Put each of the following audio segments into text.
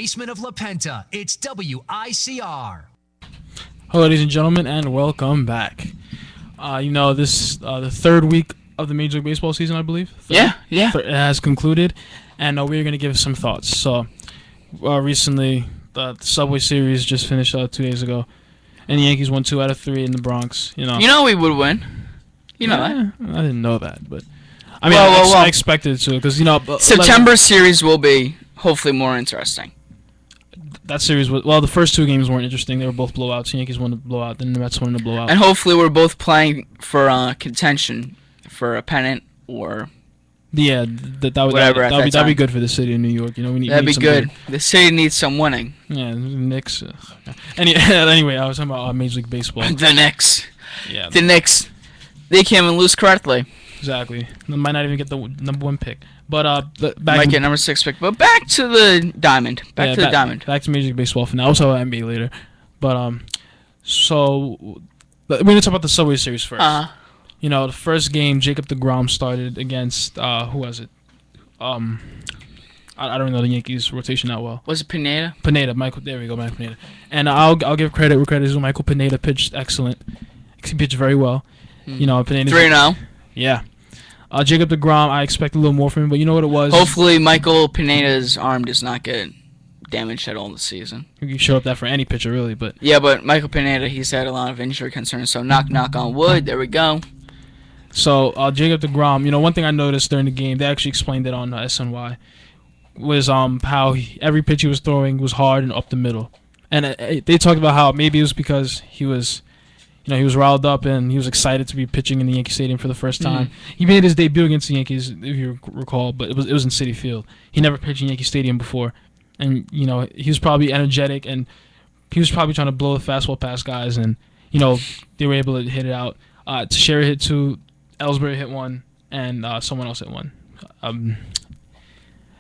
Basement of La Penta, it's WICR. Hello, ladies and gentlemen, and welcome back. This the third week of the Major League Baseball season, I believe. Yeah. It has concluded, and we're going to give some thoughts. So, recently, the Subway Series just finished 2 days ago, and the Yankees won 2 out of 3 in the Bronx. You know we would win. You know that. I didn't know that, but I mean, I expected it to, because September series will be hopefully more interesting. That series was the first 2 games weren't interesting. They were both blowouts. The Yankees won the blowout, then the Mets won the blowout. And hopefully we're both playing for contention for a pennant or that'd be good for the city of New York. That'd be good. The city needs some winning. Yeah, the Knicks. Anyway, I was talking about Major League Baseball. The Knicks. Yeah. The Knicks. They came and lose correctly. Exactly. They might not even get the number 1 pick. But might get number 6 pick. But back to the diamond. Back to Major League Baseball for now. I'll talk about NBA later. But so we're gonna talk about the Subway Series first. The first game, Jacob deGrom started against who was it? I don't know the Yankees rotation that well. Was it Pineda? Michael. There we go, Michael Pineda. And I'll give credit where credit is due. Michael Pineda pitched excellent. He pitched very well. Pineda 3-0. Yeah. Jacob deGrom, I expect a little more from him, but you know what it was? Hopefully Michael Pineda's arm does not get damaged at all this season. You show up that for any pitcher, really, but... Yeah, but Michael Pineda, he's had a lot of injury concerns, so knock on wood, there we go. So, Jacob deGrom, one thing I noticed during the game, they actually explained it on SNY, was how every pitch he was throwing was hard and up the middle. And they talked about how maybe it was because he was... he was riled up and he was excited to be pitching in the Yankee Stadium for the first time. He made his debut against the Yankees, if you recall, but it was in Citi Field. He never pitched in Yankee Stadium before, and he was probably energetic and he was probably trying to blow the fastball past guys, and they were able to hit it out. Teixeira hit 2, Ellsbury hit 1, and someone else hit 1.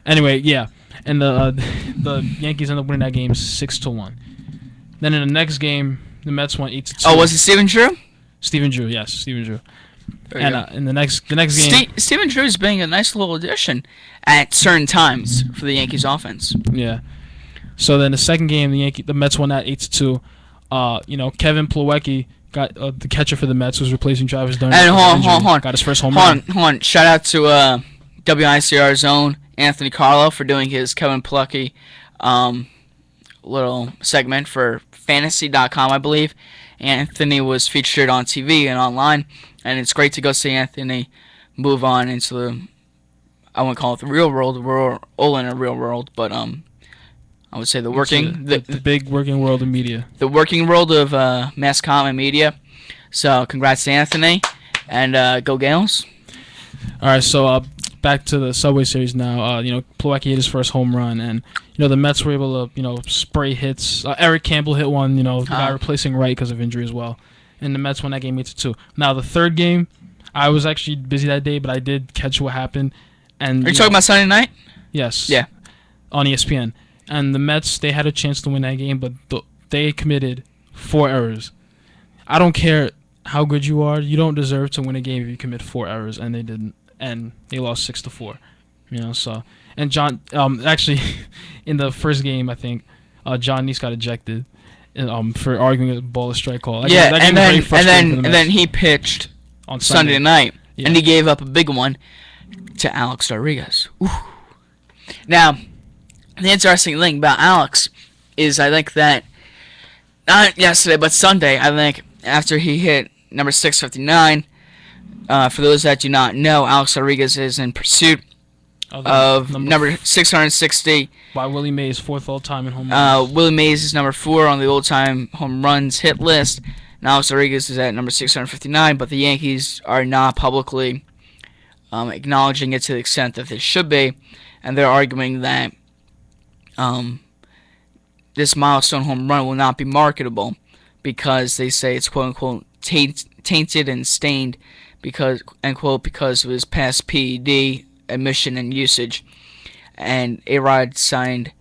Anyway, yeah, and the Yankees ended up winning that game 6-1. Then in the next game, the Mets won 8-2. Oh, was it Stephen Drew? Stephen Drew, yes, Stephen Drew. And in the next game, Stephen Drew's being a nice little addition at certain times for the Yankees offense. Yeah. So then the second game, the Mets won that 8-2. Kevin Plawecki got the catcher for the Mets, was replacing Travis Dunn. And hold on. Got his first home run. Hold on. Shout out to WICR's own Anthony Carlo for doing his Kevin Plawecki little segment for fantasy.com, I believe. Anthony was featured on TV and online, and it's great to go see Anthony move on into the, I wouldn't call it the real world. We're all in a real world, but I would say the big working world of media. The working world of mass comm and media. So congrats to Anthony, and go Gales. All right, so back to the Subway Series now. Plawecki hit his first home run, and the Mets were able to spray hits. Eric Campbell hit one, the guy replacing Wright because of injury as well. And the Mets won that game 8-2. Now the third game, I was actually busy that day, but I did catch what happened. And are you talking about Sunday night? Yes. Yeah. On ESPN. And the Mets, they had a chance to win that game, but they committed 4 errors. I don't care how good you are, you don't deserve to win a game if you commit 4 errors, and they didn't. And they lost 6-4. So, and John, actually, in the first game, I think John Neese got ejected, for arguing a ball strike call. And then he pitched on Sunday night, and he gave up a big one to Alex Rodriguez. Ooh. Now, the interesting thing about Alex is I think that not yesterday but Sunday, I think after he hit number 659. For those that do not know, Alex Rodriguez is in pursuit of number 660. By Willie Mays, 4th all-time in home runs. Willie Mays is number 4 on the all-time home runs hit list. And Alex Rodriguez is at number 659, but the Yankees are not publicly acknowledging it to the extent that they should be. And they're arguing that this milestone home run will not be marketable because they say it's quote-unquote tainted and stained because, end quote, because of his past PED admission and usage. And A-Rod signed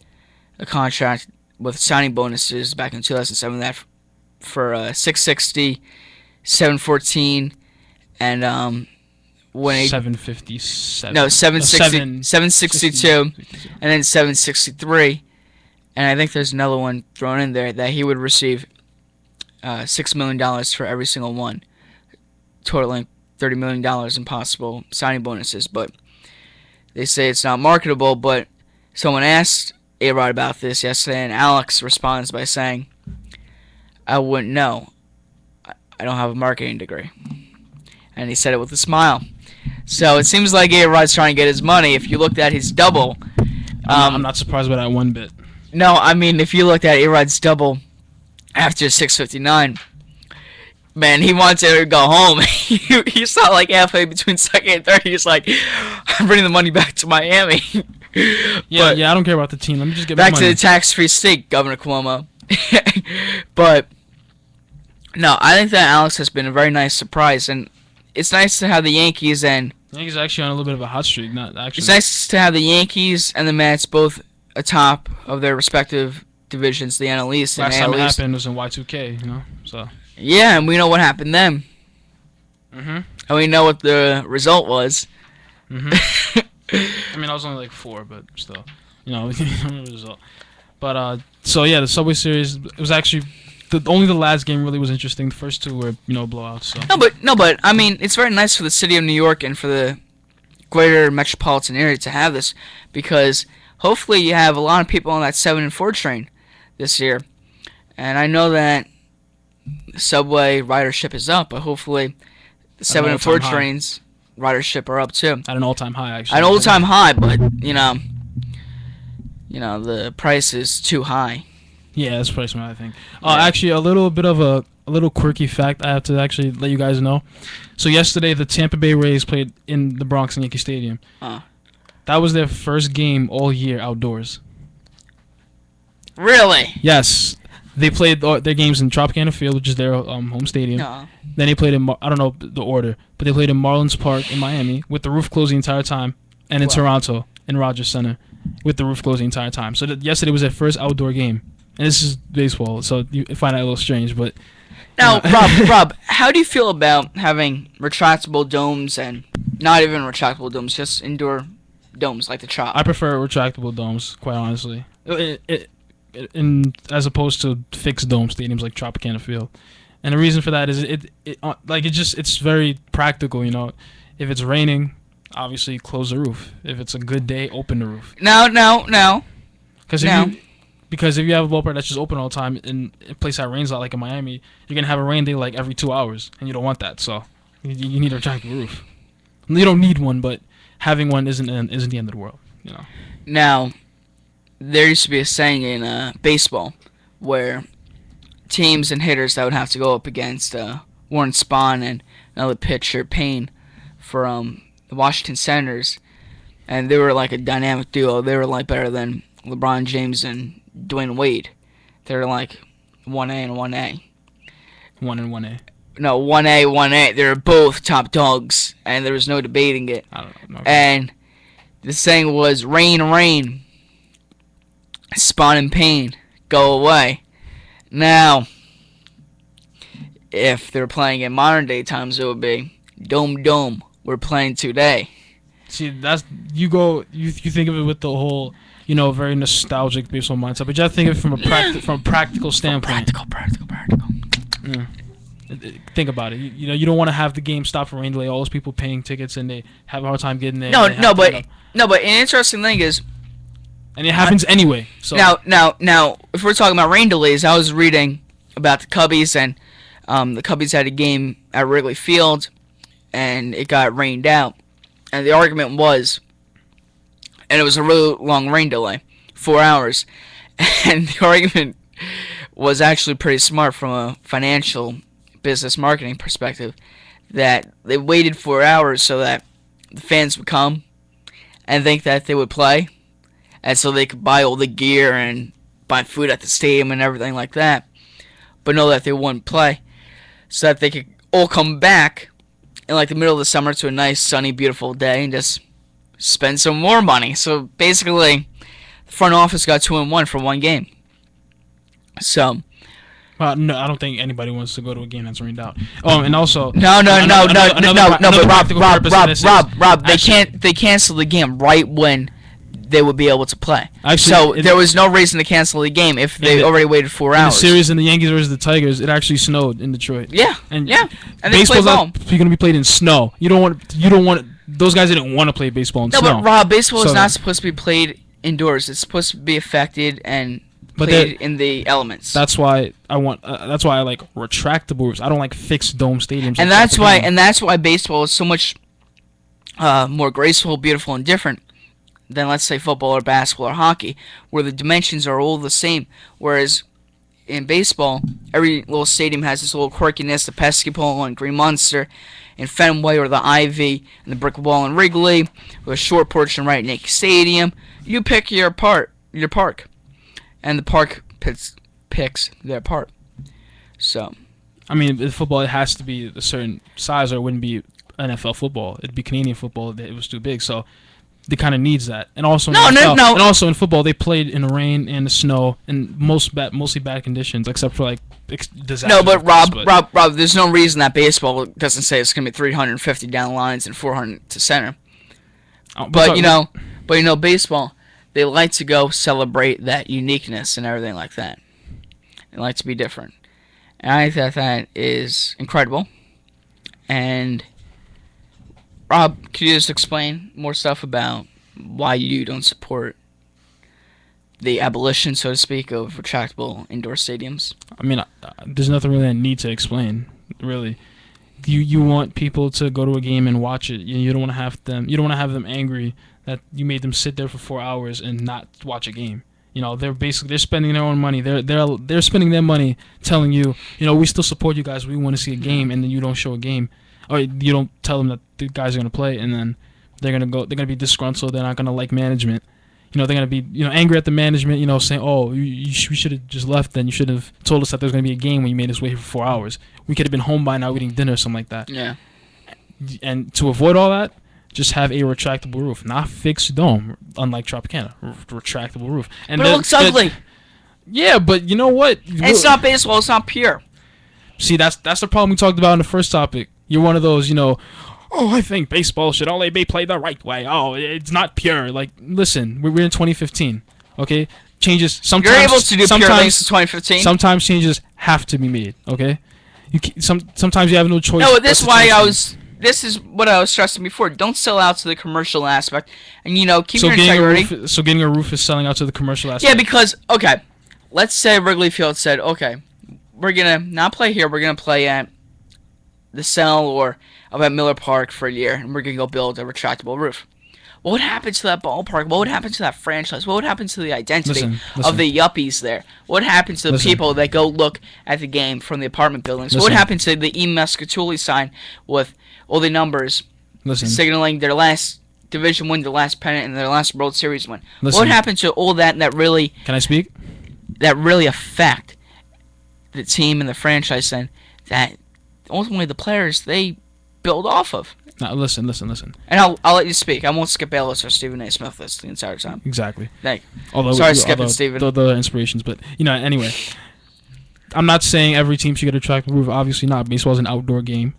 a contract with signing bonuses back in 2007 that for 660, 714, and 757. No, 762, and then 763, and I think there's another one thrown in there that he would receive $6 million for every single one, totaling $30 million in possible signing bonuses. But they say it's not marketable. But someone asked A-Rod about this yesterday, and Alex responds by saying, "I wouldn't know. I don't have a marketing degree." And he said it with a smile. So it seems like A-Rod's trying to get his money. If you looked at his double, I'm not surprised by that one bit. No, I mean, if you looked at A-Rod's double after 6:59, man, he wanted to go home. He saw like halfway between second and third. He's like, "I'm bringing the money back to Miami." Yeah, I don't care about the team. Let me just get back my to money. the tax-free state, Governor Cuomo. But no, I think that Alex has been a very nice surprise, and it's nice to have the Yankees and Yankees are actually on a little bit of a hot streak. Not actually. It's nice to have the Yankees and the Mets both atop of their respective divisions, the NL East and Last AL time it East. happened was in Y2K, you know. So. Yeah, and we know what happened then. Mhm. And we know what the result was. Mhm. I mean, I was only like 4, but still, you know, the result. But so yeah, the Subway Series, it was actually only the last game really was interesting. The first 2 were, you know, blowouts. So. No, but I mean, it's very nice for the city of New York and for the greater metropolitan area to have this, because hopefully you have a lot of people on that 7-4 train this year. And I know that the subway ridership is up, but hopefully the 7-4 trains ridership are up too. At an all-time high, actually. At an all-time high, but you know, the price is too high. Yeah, that's pretty smart, I think. Actually, a little bit of a little quirky fact I have to actually let you guys know. So yesterday, the Tampa Bay Rays played in the Bronx in Yankee Stadium. That was their first game all year outdoors. Really? Yes. They played their games in Tropicana Field, which is their home stadium. No. Then they played in, I don't know the order, but they played in Marlins Park in Miami with the roof closed the entire time, and in Toronto in Rogers Center with the roof closed the entire time. So yesterday was their first outdoor game. And this is baseball, so you find that a little strange, but... Now, Rob, how do you feel about having retractable domes and not even retractable domes, just indoor domes like the Trop? I prefer retractable domes, quite honestly, as opposed to fixed dome stadiums like Tropicana Field. And the reason for that is it's very practical, you know. If it's raining, obviously close the roof. If it's a good day, open the roof. No. Because if you have a ballpark that's just open all the time in a place that rains a lot, like in Miami, you're going to have a rain day like every 2 hours, and you don't want that. So you need a retractable roof. You don't need one, but having one isn't the end of the world, you know. Now, there used to be a saying in baseball where teams and hitters that would have to go up against Warren Spahn and another pitcher, Payne, from the Washington Senators, and they were like a dynamic duo. They were like better than LeBron James and Dwayne Wade. They're like 1A and 1A. 1 and 1A. No, 1A, 1A. They're both top dogs, and there was no debating it. I don't know. And the saying was, rain, rain, Spahn and Payne, go away. Now, if they're playing in modern day times, it would be, dome, dome, we're playing today. See, that's you think of it with the whole, you know, very nostalgic baseball mindset, but you have to think of it from a practical standpoint. Practical. Yeah. Think about it. You know, you don't want to have the game stop for rain delay. All those people paying tickets and they have a hard time getting there. No, but an interesting thing is, and it happens anyway. So now, if we're talking about rain delays, I was reading about the Cubbies, and the Cubbies had a game at Wrigley Field, and it got rained out, and the argument was, and it was a really long rain delay, 4 hours, and the argument was actually pretty smart from a financial business marketing perspective, that they waited 4 hours so that the fans would come and think that they would play, and so they could buy all the gear and buy food at the stadium and everything like that, but know that they wouldn't play, so that they could all come back in like the middle of the summer to a nice, sunny, beautiful day and just spend some more money. So basically, the front office got 2-1 for one game. So. No, I don't think anybody wants to go to a game that's rained out. Oh, and also no. But Rob, they canceled the game right when they would be able to play. Actually, so there was no reason to cancel the game if they already waited 4 hours. In the series in the Yankees versus the Tigers, it actually snowed in Detroit. Yeah, and baseball's going to be played in snow. You don't want. Those guys didn't want to play baseball in snow. No, but Rob, baseball is not supposed to be played indoors. It's supposed to be affected and played in the elements. That's why I want. That's why I like retractable roofs. I don't like fixed dome stadiums. And that's why baseball is so much more graceful, beautiful, and different than, let's say, football or basketball or hockey, where the dimensions are all the same. Whereas in baseball, every little stadium has this little quirkiness, the pesky pole and Green Monster, in Fenway, or the Ivy and the brick wall in Wrigley, or a short porch in Wright Yankee Stadium. You pick your park, and the park picks their part. So, I mean, in football, it has to be a certain size, or it wouldn't be NFL football. It'd be Canadian football. It was too big, so it kind of needs that. And also, and also in football, they played in the rain and the snow and mostly bad conditions, except for like disaster. No, but Rob, there's no reason that baseball doesn't say it's gonna be 350 down lines and 400 to center. But you know, baseball, they like to go celebrate that uniqueness and everything like that. They like to be different, and I think that is incredible. And Rob, could you just explain more stuff about why you don't support the abolition, so to speak, of retractable indoor stadiums? I mean, there's nothing really I need to explain. Really, you want people to go to a game and watch it. You don't want to have them. You don't want to have them angry that you made them sit there for 4 hours and not watch a game. You know, they're spending their own money. They're spending their money telling you, we still support you guys. We want to see a game, and then you don't show a game, or you don't tell them that the guys are gonna play, and then they're gonna be disgruntled. They're not gonna like management. They're gonna be angry at the management. Saying, "Oh, we should have just left. Then you should have told us that there's gonna be a game when you made us wait for 4 hours. We could have been home by now eating dinner or something like that." Yeah. And to avoid all that, just have a retractable roof, not fixed dome, unlike Tropicana. Retractable roof. And but it looks ugly. Yeah, but you know what? It's not baseball. It's not pure. See, that's the problem we talked about in the first topic. You're one of those, I think baseball should only be played the right way. Oh, it's not pure. Like, listen, we're in 2015, okay? Changes sometimes. You're able to do pure things in 2015. Sometimes changes have to be made, okay? Sometimes you have no choice. No, this is what I was stressing before. Don't sell out to the commercial aspect, and keep your integrity. So getting a roof is selling out to the commercial aspect. Yeah, because let's say Wrigley Field said, okay, we're gonna not play here. We're gonna play at the Cell or at Miller Park for a year, and we're gonna go build a retractable roof. What would happen to that ballpark? What would happen to that franchise? What would happen to the identity of the yuppies there? What would happen to the people that go look at the game from the apartment buildings? What would happen to the E. Muscatuli sign with all the numbers signaling their last division win, their last pennant, and their last World Series win? What would happen to all that really... Can I speak? That really affect the team and the franchise, and that ultimately the players, they build off of. Now, listen. And I'll let you speak. I won't skip Ellis or Stephen A. Smith this the entire time. Exactly. Thank you. Sorry, skipping Stephen. The inspirations, but anyway. I'm not saying every team should get a retractable roof. Obviously not. Baseball is an outdoor game.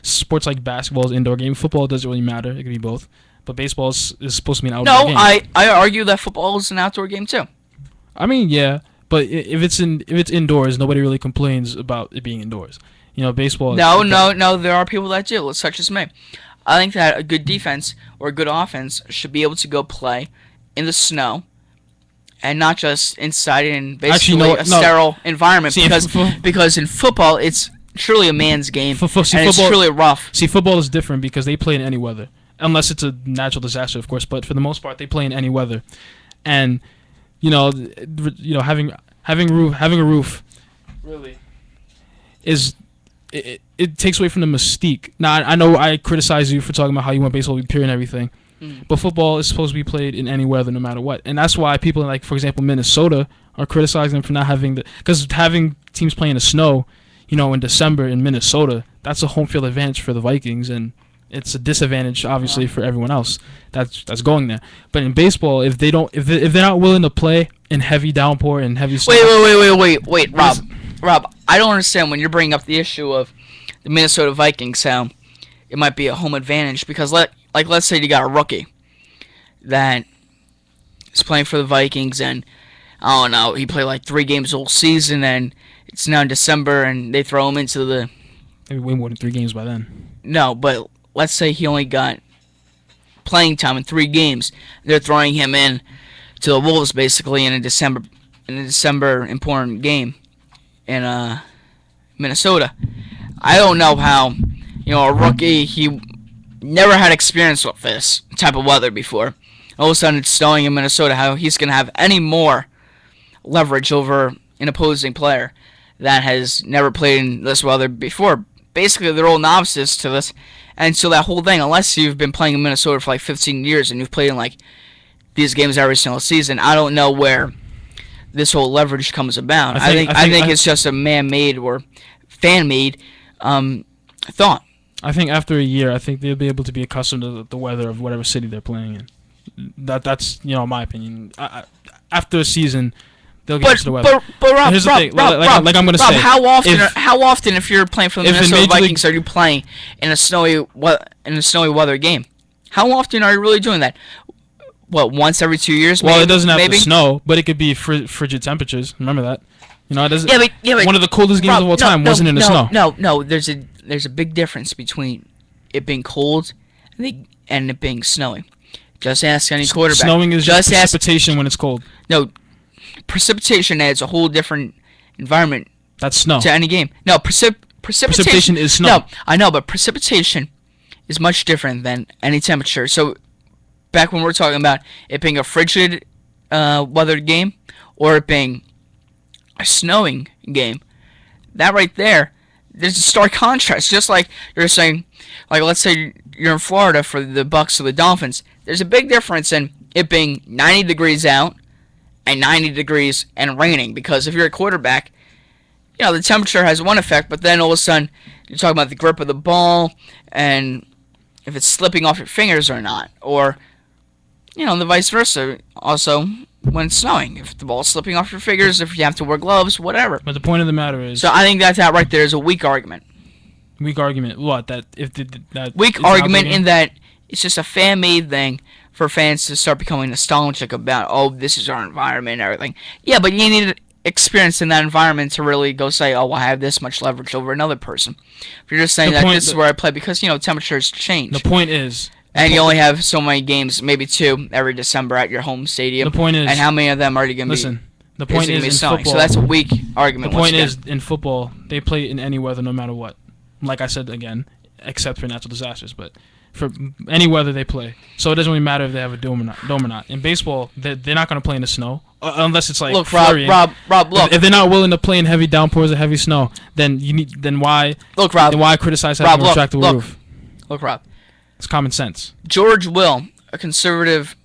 Sports like basketball is indoor game. Football doesn't really matter. It can be both. But baseball is supposed to be an outdoor game. No, I argue that football is an outdoor game too. I mean, yeah, but if it's indoors, nobody really complains about it being indoors. Baseball. No. There are people that do, such as me. I think that a good defense or a good offense should be able to go play in the snow, and not just inside in basically a sterile environment. Because in football, it's truly a man's game, and it's truly rough. See, football is different because they play in any weather, unless it's a natural disaster, of course. But for the most part, they play in any weather, and having a roof really is. It takes away from the mystique. Now, I know I criticize you for talking about how you want baseball to be pure and everything, but football is supposed to be played in any weather, no matter what. And that's why people like, for example, Minnesota are criticizing them for not having because having teams playing in the snow, in December in Minnesota, that's a home field advantage for the Vikings, and it's a disadvantage obviously for everyone else that's going there. But in baseball, if they're not willing to play in heavy downpour and heavy snow. Wait, Rob, I don't understand when you're bringing up the issue of the Minnesota Vikings, how it might be a home advantage, because let's say you got a rookie that is playing for the Vikings, and I don't know, he played like 3 games all season, and it's now in December, and they throw him into the... Maybe way more than 3 games by then. No, but let's say he only got playing time in 3 games. They're throwing him in to the Wolves basically in a December important game in Minnesota. I don't know how, a rookie, he never had experience with this type of weather before. All of a sudden it's snowing in Minnesota, how he's going to have any more leverage over an opposing player that has never played in this weather before. Basically, they're all novices to this. And so that whole thing, unless you've been playing in Minnesota for like 15 years and you've played in like these games every single season, I don't know where this whole leverage comes about. I think it's just a man-made or fan-made thought. I think after a year, I think they'll be able to be accustomed to the weather of whatever city they're playing in. That's my opinion. After a season, they'll get used to the weather. But Rob, here's the thing. I'm going to say, how often, if you're playing for the Minnesota Vikings, are you playing in a snowy weather game? How often are you really doing that? What, once every 2 years? Well, it doesn't have to snow, but it could be frigid temperatures. Remember that? It doesn't. Yeah, but one of the coldest games of all time wasn't in the snow. No. There's a big difference between it being cold and it being snowing. Just ask any quarterback. Snowing is just precipitation when it's cold. No, precipitation adds a whole different environment. That's snow. To any game. No, precipitation is snow. No, I know, but precipitation is much different than any temperature. So, back when we're talking about it being a frigid weathered game or it being a snowing game, that right there, there's a stark contrast. Just like you're saying, like let's say you're in Florida for the Bucks or the Dolphins. There's a big difference in it being 90 degrees out and 90 degrees and raining, because if you're a quarterback, the temperature has one effect, but then all of a sudden you're talking about the grip of the ball and if it's slipping off your fingers or not, or the vice versa. Also, when it's snowing, if the ball's slipping off your fingers, if you have to wear gloves, whatever. But the point of the matter is, so I think that right there is a weak argument. Weak argument? What? That weak argument in that it's just a fan-made thing for fans to start becoming nostalgic about. Oh, this is our environment and everything. Yeah, but you need experience in that environment to really go say, oh, I have this much leverage over another person. If you're just saying that this is where I play, because temperatures change. The point is. And you only have so many games, maybe 2 every December at your home stadium. The point is, and how many of them are you going to be? Listen, the point is in football. So that's a weak argument. The point is in football, they play in any weather, no matter what. Like I said again, except for natural disasters, but for any weather they play. So it doesn't really matter if they have a dome or not. In baseball, they're not going to play in the snow unless it's like flurrying. Rob, look. If they're not willing to play in heavy downpours or heavy snow, then why criticize having a retractable roof? Look, Rob. It's common sense. George Will, a conservative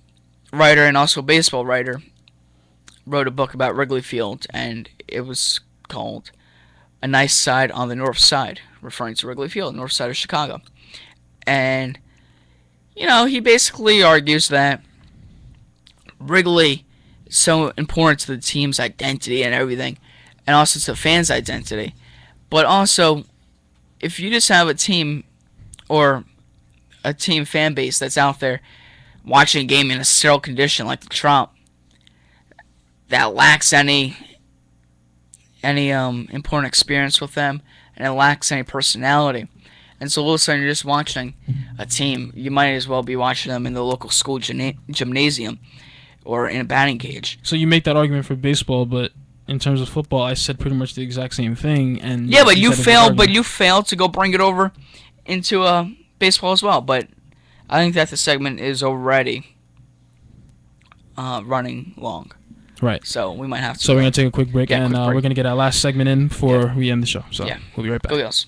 writer and also a baseball writer, wrote a book about Wrigley Field, and it was called A Nice Side on the North Side, referring to Wrigley Field, north side of Chicago. And, he basically argues that Wrigley is so important to the team's identity and everything, and also to the fans' identity. But also, if you just have a team or a team fan base that's out there watching a game in a sterile condition like the Trump that lacks any important experience with them, and it lacks any personality, and so all of a sudden you're just watching a team, you might as well be watching them in the local school gymnasium or in a batting cage. So you make that argument for baseball, but in terms of football, I said pretty much the exact same thing. And yeah, but you failed to go bring it over into baseball as well. But I think that the segment is already running long. Right. So we might have to. So we're going to take a quick break, and we're going to get our last segment in before we end the show. So we'll be right back. Go Eagles.